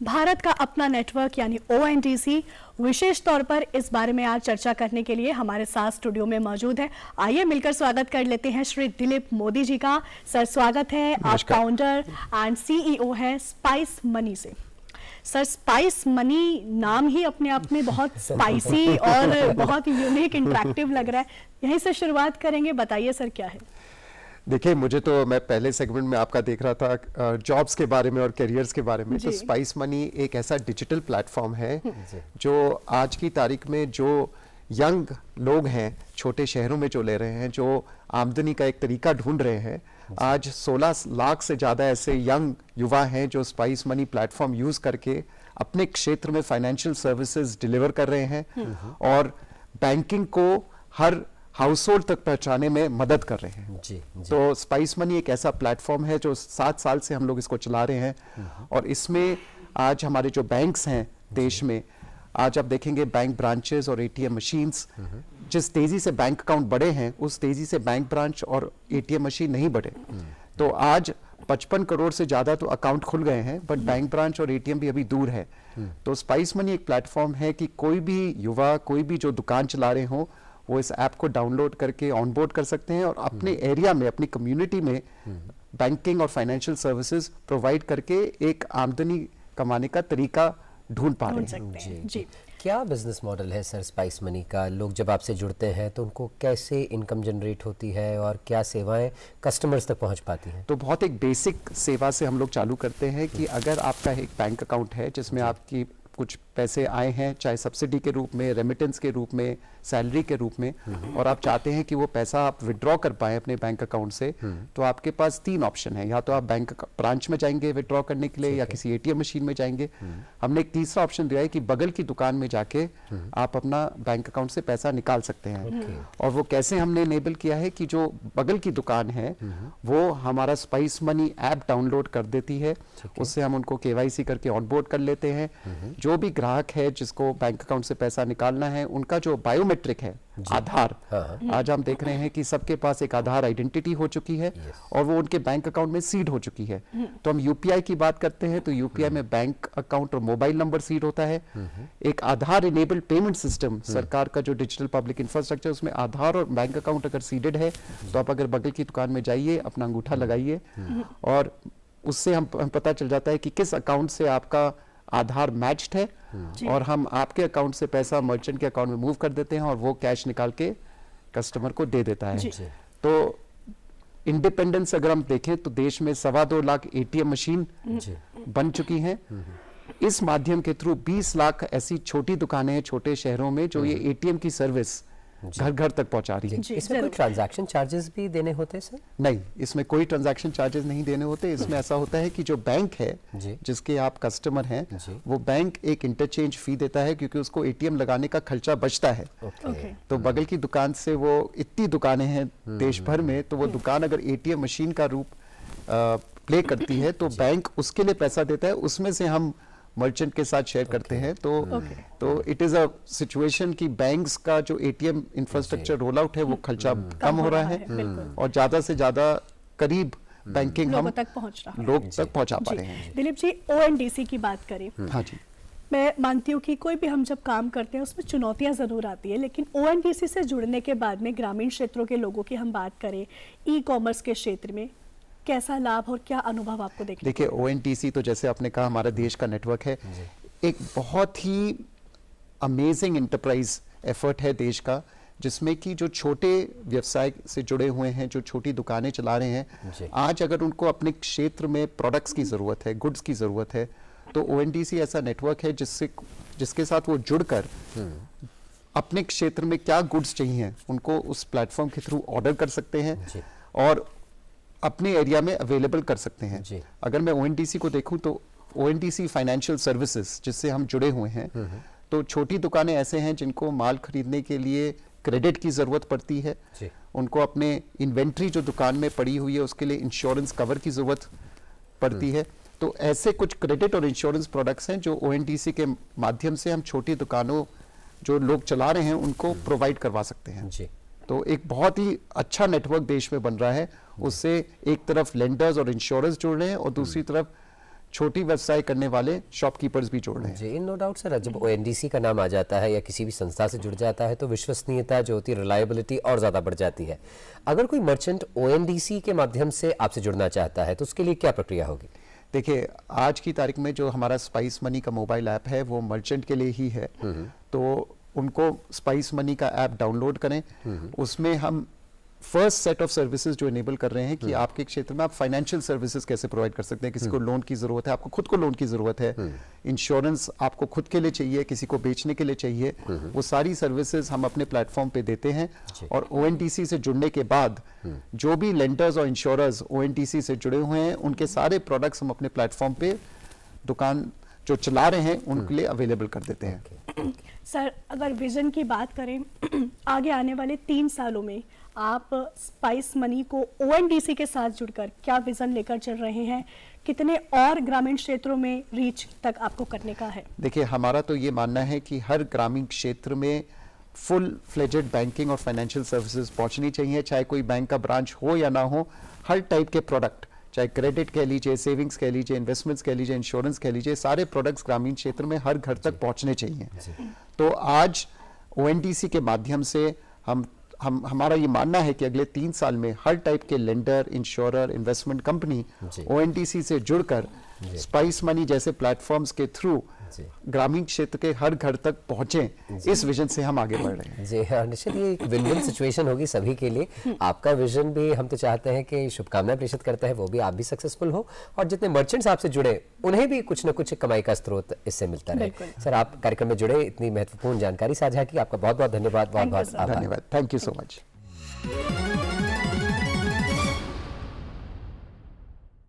भारत का अपना नेटवर्क यानी ONDC विशेष तौर पर इस बारे में आज चर्चा करने के लिए हमारे साथ स्टूडियो में मौजूद है। आइए मिलकर स्वागत कर लेते हैं श्री दिलीप मोदी जी का। सर स्वागत है। आप फाउंडर एंड CEO हैं स्पाइस मनी से। सर स्पाइस मनी नाम ही अपने आप में बहुत स्पाइसी और बहुत यूनिक इंटरेक्टिव लग रहा है। यहीं से शुरुआत करेंगे, बताइए सर क्या है। देखिए, मुझे तो मैं पहले सेगमेंट में आपका देख रहा था जॉब्स के बारे में और करियर्स के बारे में। तो स्पाइस मनी एक ऐसा डिजिटल प्लेटफॉर्म है जो आज की तारीख में जो यंग लोग हैं, छोटे शहरों में जो ले रहे हैं, जो आमदनी का एक तरीका ढूंढ रहे हैं, आज 16 लाख से ज़्यादा ऐसे यंग युवा हैं जो स्पाइस मनी प्लेटफॉर्म यूज़ करके अपने क्षेत्र में फाइनेंशियल सर्विसेज डिलीवर कर रहे हैं और बैंकिंग को हर हाउस होल्ड तक पहुंचाने में मदद कर रहे हैं। जी। तो स्पाइस मनी एक ऐसा प्लेटफॉर्म है जो 7 साल से हम लोग इसको चला रहे हैं और इसमें आज हमारे जो बैंक्स हैं देश में, आज आप देखेंगे बैंक ब्रांचेस और ATM मशीन्स, जिस तेजी से बैंक अकाउंट बढ़े हैं उस तेजी से बैंक ब्रांच और ATM मशीन नहीं बढ़े। तो आज 55 करोड़ से ज्यादा तो अकाउंट खुल गए हैं, बट बैंक ब्रांच और ATM भी अभी दूर है। तो स्पाइस मनी एक प्लेटफॉर्म है कि कोई भी युवा, कोई भी जो दुकान चला रहे हो, वो इस ऐप को डाउनलोड करके ऑनबोर्ड कर सकते हैं और अपने एरिया में, अपनी कम्युनिटी में बैंकिंग और फाइनेंशियल सर्विसेज प्रोवाइड करके एक आमदनी कमाने का तरीका ढूंढ पा रहे हैं। जी। क्या बिजनेस मॉडल है सर स्पाइस मनी का? लोग जब आपसे जुड़ते हैं तो उनको कैसे इनकम जनरेट होती है और क्या सेवाएं कस्टमर्स तक पहुंच पाती हैं? तो बहुत एक बेसिक सेवा से हम लोग चालू करते हैं कि अगर आपका एक बैंक अकाउंट है जिसमें आपकी कुछ पैसे आए हैं, चाहे सब्सिडी के रूप में, रेमिटेंस के रूप में, सैलरी के रूप में, और आप चाहते हैं कि वो पैसा आप विड्रॉ कर पाएं अपने बैंक अकाउंट से, तो आपके पास 3 ऑप्शन है। या तो आप बैंक ब्रांच में जाएंगे विड्रॉ करने के लिए, या किसी ATM मशीन में जाएंगे। हमने एक तीसरा ऑप्शन दिया है कि बगल की दुकान में जाके आप अपना बैंक अकाउंट से पैसा निकाल सकते हैं। और वो कैसे हमने इनेबल किया है कि जो बगल की दुकान है वो हमारा स्पाइस मनी ऐप डाउनलोड कर देती है, उससे हम उनको KYC करके ऑनबोर्ड कर लेते हैं। जो भी ग्राहक है जिसको बैंक अकाउंट से पैसा निकालना है, उनका जो बायोमेट्रिक है, आधार, आज हम देख रहे हैं कि सबके पास एक आधार आइडेंटिटी हो चुकी है और वो उनके बैंक अकाउंट में सीड हो चुकी है। तो हम UPI की बात करते हैं तो UPI में बैंक अकाउंट और मोबाइल नंबर सीड होता है। एक आधार इनेबल्ड पेमेंट सिस्टम, सरकार का जो डिजिटल पब्लिक इंफ्रास्ट्रक्चर, उसमें आधार और बैंक अकाउंट अगर सीडेड है तो आप अगर बगल की दुकान में जाइए, अपना अंगूठा लगाइए और उससे हम पता चल जाता है कि किस अकाउंट से आपका आधार मैच्ड है और हम आपके अकाउंट से पैसा मर्चेंट के अकाउंट में मूव कर देते हैं और वो कैश निकाल के कस्टमर को दे देता है। तो इंडिपेंडेंस अगर हम देखें तो देश में 2.25 लाख ATM मशीन बन चुकी हैं। इस माध्यम के थ्रू 20 लाख ऐसी छोटी दुकानें हैं छोटे शहरों में जो ये ATM की सर्विस घर घर तक पहुंचा रही है। इसमें कोई ट्रांजैक्शन चार्जेस भी देने होते हैं सर? नहीं, इसमें कोई ट्रांजैक्शन चार्जेस नहीं देने होते। इसमें ऐसा होता है कि जो बैंक है जिसके आप कस्टमर हैं, वो बैंक एक इंटरचेंज फी देता है क्योंकि उसको ATM लगाने का खर्चा बचता है। तो बगल की दुकान से, वो इतनी दुकानें हैं देश भर में, तो वो दुकान अगर ATM मशीन का रूप प्ले करती है तो बैंक उसके लिए पैसा देता है, उसमें से हम मर्चेंट के साथ शेयर करते हैं। तो इट इज अ सिचुएशन कि बैंक्स का जो ATM इंफ्रास्ट्रक्चर रोल आउट है वो खर्चा कम हो रहा है और ज्यादा से ज्यादा करीब बैंकिंग हम लोग तक पहुंचा पा रहे हैं। दिलीप जी, ONDC की बात करें। हाँ जी, मैं मानती हूँ कि कोई भी हम जब काम करते हैं उसमें चुनौतियां जरूर आती है, लेकिन ONDC से जुड़ने के बाद में ग्रामीण क्षेत्रों के लोगों की हम बात करें, E-कॉमर्स के क्षेत्र में कैसा लाभ और क्या अनुभव आपको देखने? देखिए, ONDC तो जैसे आपने कहा हमारा देश का नेटवर्क है, एक बहुत ही अमेजिंग एंटरप्राइज एफर्ट है देश का, जिसमें कि जो छोटे व्यवसाय से जुड़े हुए हैं, जो छोटी दुकानें चला रहे हैं, आज अगर उनको अपने क्षेत्र में प्रोडक्ट्स की जरूरत है, गुड्स की जरूरत है, तो ONDC ऐसा नेटवर्क है जिसके साथ वो जुड़कर अपने क्षेत्र में क्या गुड्स चाहिए उनको उस प्लेटफॉर्म के थ्रू ऑर्डर कर सकते हैं और अपने एरिया में अवेलेबल कर सकते हैं। अगर मैं ONDC को देखूं तो ONDC फाइनेंशियल सर्विसेज जिससे हम जुड़े हुए हैं, तो छोटी दुकानें ऐसे हैं जिनको माल खरीदने के लिए क्रेडिट की जरूरत पड़ती है, उनको अपने इन्वेंट्री जो दुकान में पड़ी हुई है उसके लिए इंश्योरेंस कवर की जरूरत पड़ती है। तो ऐसे कुछ क्रेडिट और इंश्योरेंस प्रोडक्ट्स हैं जो ONDC के माध्यम से हम छोटी दुकानों जो लोग चला रहे हैं उनको प्रोवाइड करवा सकते हैं। तो एक बहुत ही अच्छा नेटवर्क देश में बन रहा है। उससे एक तरफ लेंडर्स और इंश्योरेंस जुड़ रहे हैं और दूसरी तरफ छोटी व्यवसाय करने वाले शॉपकीपर्स भी जोड़ रहे हैं। जी, नो डाउट सर, जब ओएनडीसी का नाम आ जाता है या किसी भी संस्था से जुड़ जाता है तो विश्वसनीयता जो होती है, रिलायबिलिटी और ज़्यादा बढ़ जाती है। अगर कोई मर्चेंट ओएनडीसी के माध्यम से आपसे जुड़ना चाहता है तो उसके लिए क्या प्रक्रिया होगी? देखिए, आज की तारीख में जो हमारा स्पाइस मनी का मोबाइल ऐप है वो मर्चेंट के लिए ही है, तो उनको स्पाइस मनी का ऐप डाउनलोड करें। उसमें हम फर्स्ट सेट ऑफ सर्विसेज जो इनेबल कर रहे हैं कि आपके क्षेत्र में आप फाइनेंशियल सर्विसेज कैसे प्रोवाइड कर सकते हैं। किसी को लोन की जरूरत है, आपको खुद को लोन की जरूरत है, इंश्योरेंस आपको खुद के लिए चाहिए, किसी को बेचने के लिए चाहिए, वो सारी सर्विसेज हम अपने प्लेटफॉर्म पे देते हैं। और ओएनडीसी से जुड़ने के बाद जो भी लेंडर्स और इंश्योरर्स ओएनडीसी से जुड़े हुए हैं उनके सारे प्रोडक्ट्स हम अपने प्लेटफॉर्म पे दुकान जो चला रहे हैं उनके लिए अवेलेबल कर देते हैं। सर, अगर विजन की बात करें आगे आने वाले 3 सालों में आप स्पाइस मनी को ओएनडीसी के साथ जुड़कर क्या विजन लेकर चल रहे हैं? कितने और ग्रामीण क्षेत्रों में रीच तक आपको करने का है? देखिए, हमारा तो ये मानना है कि हर ग्रामीण क्षेत्र में फुल फ्लेजेड बैंकिंग और फाइनेंशियल सर्विसेज पहुंचनी चाहिए, चाहे कोई बैंक का ब्रांच हो या ना हो। हर टाइप के प्रोडक्ट, चाहे क्रेडिट कह लीजिए, सेविंग्स कह लीजिए, इन्वेस्टमेंट्स कह लीजिए, इंश्योरेंस कह लीजिए, सारे प्रोडक्ट्स ग्रामीण क्षेत्र में हर घर तक पहुंचने चाहिए। तो आज ओएनडीसी के माध्यम से हमारा ये मानना है कि अगले 3 साल में हर टाइप के lender, insurer, investment company ONDC से जुड़कर स्पाइस मनी जैसे प्लेटफॉर्म्स के थ्रू ग्रामीण क्षेत्र के हर घर तक पहुंचे, इस विजन से हम आगे बढ़ रहे हैं। जी हाँ, निश्चित ये एक विन विन सिचुएशन होगी सभी के लिए। आपका विजन भी हम तो चाहते हैं कि शुभकामनाएं प्रेषित करते हैं, वो भी आप भी सक्सेसफुल हो और जितने मर्चेंट्स आपसे जुड़े उन्हें भी कुछ न कुछ कमाई का स्रोत इससे मिलता रहे। सर, आप कार्यक्रम में जुड़े, इतनी महत्वपूर्ण जानकारी साझा की, आपका बहुत बहुत धन्यवाद। बहुत बहुत धन्यवाद। Thank you so much.